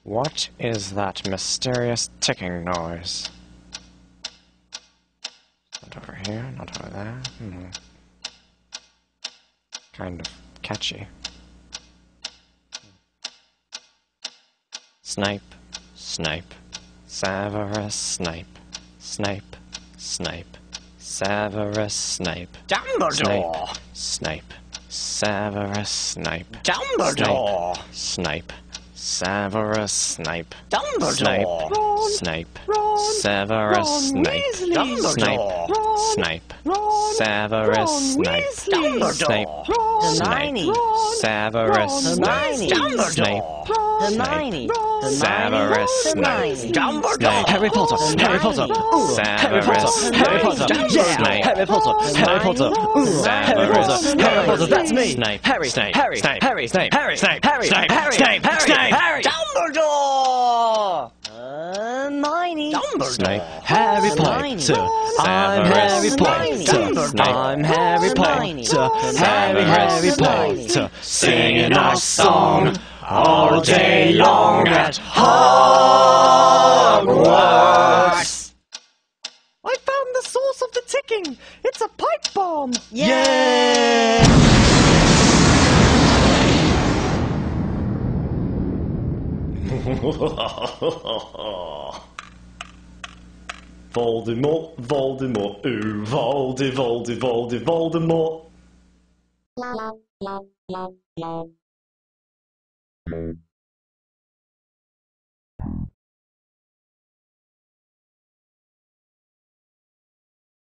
What is that mysterious ticking noise? Not over here, not over there. Kind of catchy. Snipe, Snipe, Severus Snape, Snape, Snape, Severus Snape, Dumbledore! Snape, Severus Snape, Dumbledore! Snape, Severus Snape, Dumbledore! Snape, Ron, Severus Ron Snape, Weasley. Snape, Ron, Snape, Ron, Severus Ron Snape, Weasley. Snape, Ron, Snape, Ron, Severus Ron Snape, Weasley. Snape, Hermione. Severus Snape, Dumbledore! Harry Potter. Harry Potter. Harry Potter. Harry Potter. Yeah. Harry Potter. Harry Potter. Harry Potter. Harry Potter. That's me. Snape, Harry. Snape, Harry. Snape, Harry. Snape, Harry. Snape, Harry. Snape, Harry. Snape, Harry. Snape. Harry. Dumbledore! Hermione. Snape, Harry Hermione. Potter. I'm Harry Potter. I'm Harry Potter. Harry Potter. singing our song all day long at Hogwarts. I found the source of the ticking! It's a pipe bomb! Yay! Voldemort, Voldemort, ooh, Voldemort.